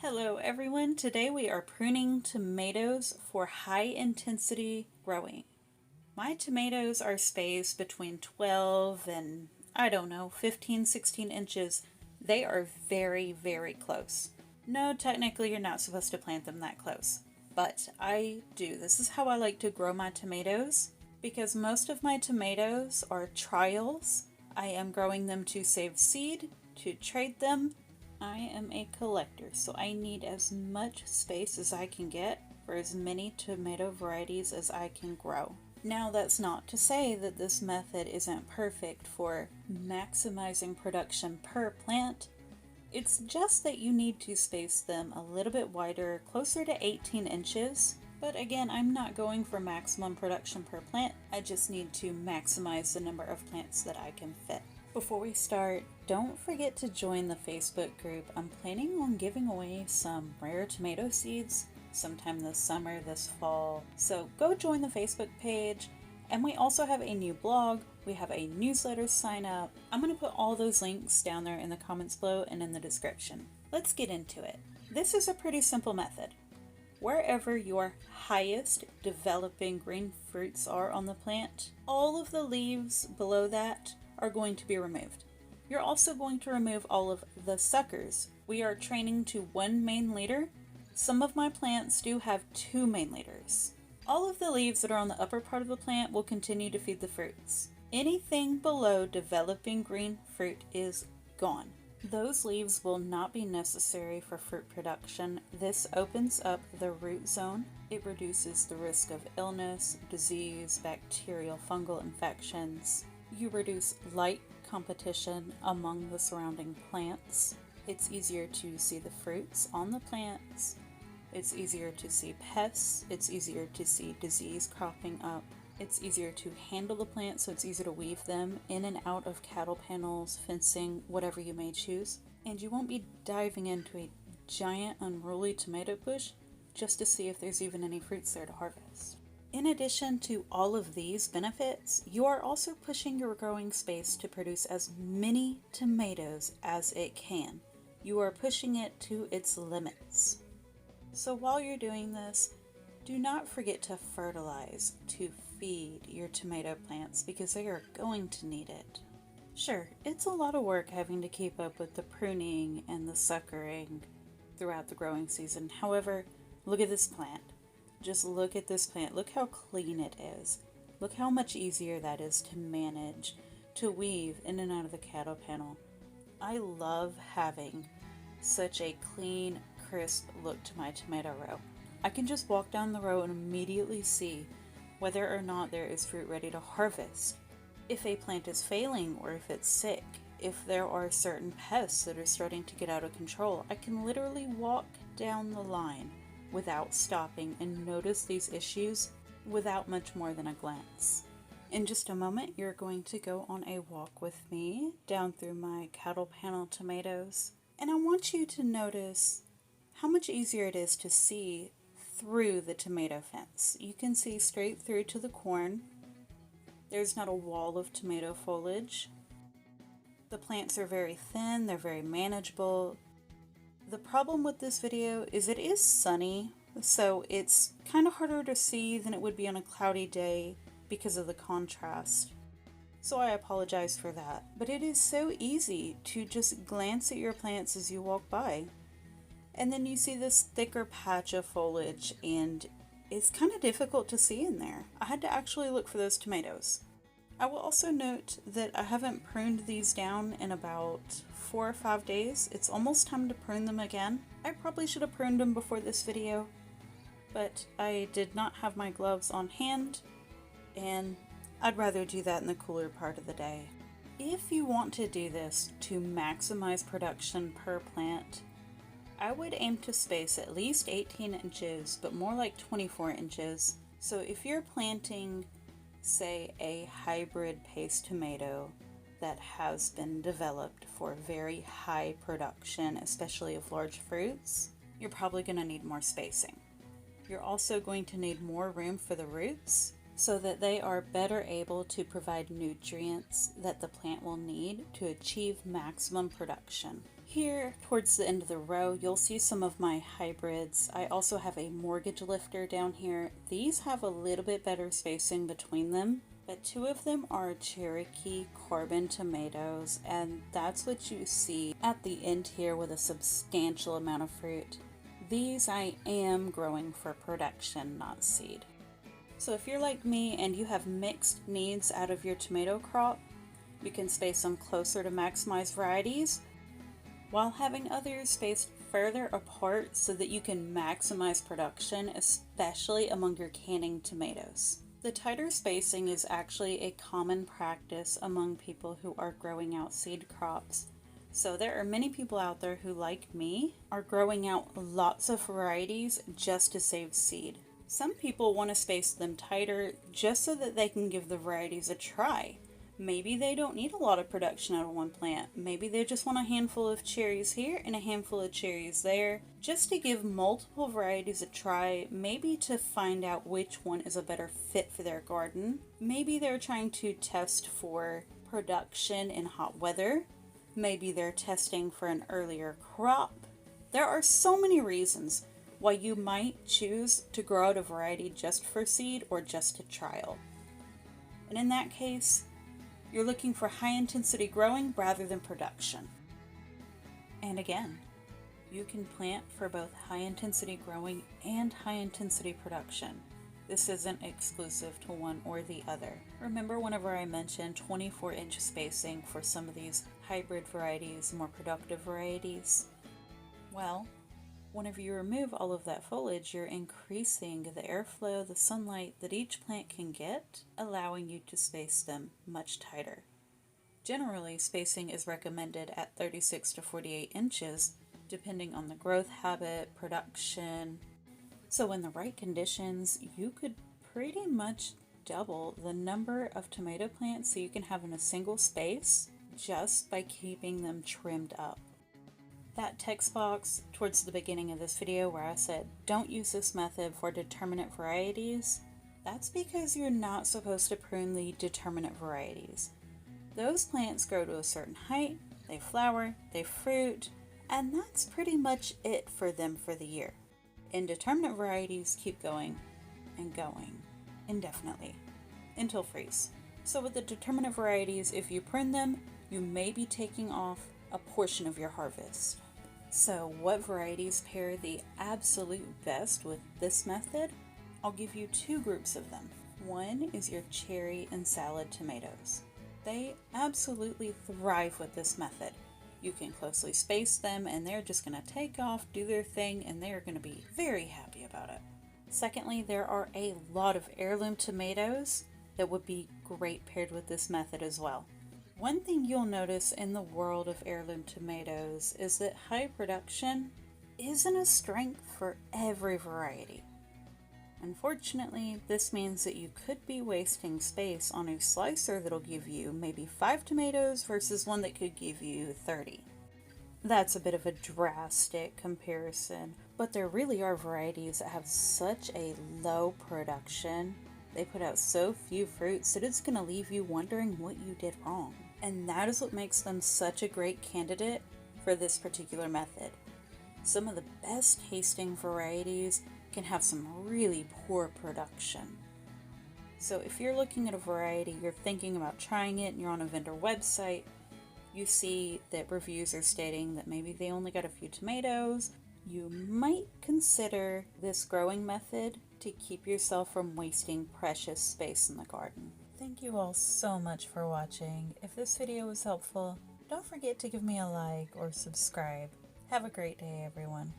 Hello everyone, today we are pruning tomatoes for high intensity growing. My tomatoes are spaced between 12 and, 15, 16 inches. They are very close. No, technically you're not supposed to plant them that close, but I do. This is how I like to grow my tomatoes because most of my tomatoes are trials. I am growing them to save seed, to trade them. I am a collector, so I need as much space as I can get for as many tomato varieties as I can grow. Now, that's not to say that this method isn't perfect for maximizing production per plant. It's just that you need to space them a little bit wider, closer to 18 inches. But again, I'm not going for maximum production per plant. I just need to maximize the number of plants that I can fit. Before we start, don't forget to join the Facebook group. I'm planning on giving away some rare tomato seeds sometime this summer, this fall. So go join the Facebook page. And we also have a new blog. We have a newsletter sign up. I'm going to put all those links down there in the comments below and in the description. Let's get into it. This is a pretty simple method. Wherever your highest developing green fruits are on the plant, all of the leaves below that are going to be removed. You're also going to remove all of the suckers. We are training to 1 main leader. Some of my plants do have 2 main leaders. All of the leaves that are on the upper part of the plant will continue to feed the fruits. Anything below developing green fruit is gone. Those leaves will not be necessary for fruit production. This opens up the root zone. It reduces the risk of illness, disease, bacterial, fungal infections. You reduce light competition among the surrounding plants. It's easier to see the fruits on the plants. It's easier to see pests. It's easier to see disease cropping up. It's easier to handle the plants, so it's easier to weave them in and out of cattle panels, fencing, whatever you may choose. And you won't be diving into a giant unruly tomato bush just to see if there's even any fruits there to harvest. In addition to all of these benefits, you are also pushing your growing space to produce as many tomatoes as it can. You are pushing it to its limits. So while you're doing this, do not forget to fertilize to feed your tomato plants because they are going to need it. Sure, it's a lot of work having to keep up with the pruning and the suckering throughout the growing season. However, look at this plant. Just look at this plant. Look how clean it is. Look how much easier that is to manage, to weave in and out of the cattle panel. I love having such a clean, crisp look to my tomato row. I can just walk down the row and immediately see whether or not there is fruit ready to harvest. If a plant is failing or if it's sick, if there are certain pests that are starting to get out of control, I can literally walk down the line without stopping and notice these issues without much more than a glance. In just a moment, you're going to go on a walk with me down through my cattle panel tomatoes, and I want you to notice how much easier it is to see through the tomato fence. You can see straight through to the corn. There's not a wall of tomato foliage. The plants are very thin, they're very manageable. The problem with this video is it is sunny, so it's kind of harder to see than it would be on a cloudy day because of the contrast. So I apologize for that. But it is so easy to just glance at your plants as you walk by. And then you see this thicker patch of foliage and it's kind of difficult to see in there. I had to actually look for those tomatoes. I will also note that I haven't pruned these down in about 4 or 5 days. It's almost time to prune them again. I probably should have pruned them before this video, but I did not have my gloves on hand, and I'd rather do that in the cooler part of the day. If you want to do this to maximize production per plant, I would aim to space at least 18 inches, but more like 24 inches. So if you're planting, say, a hybrid paste tomato that has been developed for very high production, especially of large fruits, you're probably going to need more spacing. You're also going to need more room for the roots so that they are better able to provide nutrients that the plant will need to achieve maximum production. Here, towards the end of the row, you'll see some of my hybrids. I also have a mortgage lifter down here. These have a little bit better spacing between them, but two of them are Cherokee carbon tomatoes, and that's what you see at the end here with a substantial amount of fruit. These I am growing for production, not seed. So if you're like me and you have mixed needs out of your tomato crop, you can space them closer to maximize varieties, while having others spaced further apart so that you can maximize production, especially among your canning tomatoes. The tighter spacing is actually a common practice among people who are growing out seed crops. So there are many people out there who, like me, are growing out lots of varieties just to save seed. Some people want to space them tighter just so that they can give the varieties a try. Maybe they don't need a lot of production out of one plant. Maybe they just want a handful of cherries here and a handful of cherries there, just to give multiple varieties a try, maybe to find out which one is a better fit for their garden. Maybe they're trying to test for production in hot weather. Maybe they're testing for an earlier crop. There are so many reasons why you might choose to grow out a variety just for seed or just to trial. And in that case, you're looking for high intensity growing rather than production. And again, you can plant for both high intensity growing and high intensity production. This isn't exclusive to one or the other. Remember whenever I mentioned 24-inch spacing for some of these hybrid varieties, more productive varieties? Well, whenever you remove all of that foliage, you're increasing the airflow, the sunlight that each plant can get, allowing you to space them much tighter. Generally, spacing is recommended at 36 to 48 inches, depending on the growth habit, production. So in the right conditions, you could pretty much double the number of tomato plants so you can have in a single space just by keeping them trimmed up. That text box towards the beginning of this video where I said don't use this method for determinate varieties, that's because you're not supposed to prune the determinate varieties. Those plants grow to a certain height, they flower, they fruit, and that's pretty much it for them for the year. Indeterminate varieties keep going and going indefinitely until freeze. So with the determinate varieties, if you prune them, you may be taking off a portion of your harvest. So what varieties pair the absolute best with this method? I'll give you two groups of them. One is your cherry and salad tomatoes. They absolutely thrive with this method. You can closely space them and they're just going to take off, do their thing, and they're going to be very happy about it. Secondly, there are a lot of heirloom tomatoes that would be great paired with this method as well. One thing you'll notice in the world of heirloom tomatoes is that high production isn't a strength for every variety. Unfortunately, this means that you could be wasting space on a slicer that'll give you maybe 5 tomatoes versus one that could give you 30. That's a bit of a drastic comparison, but there really are varieties that have such a low production. They put out so few fruits that it's going to leave you wondering what you did wrong. And that is what makes them such a great candidate for this particular method. Some of the best tasting varieties can have some really poor production. So if you're looking at a variety, you're thinking about trying it, and you're on a vendor website, you see that reviews are stating that maybe they only got a few tomatoes, you might consider this growing method to keep yourself from wasting precious space in the garden. Thank you all so much for watching. If this video was helpful, don't forget to give me a like or subscribe. Have a great day, everyone.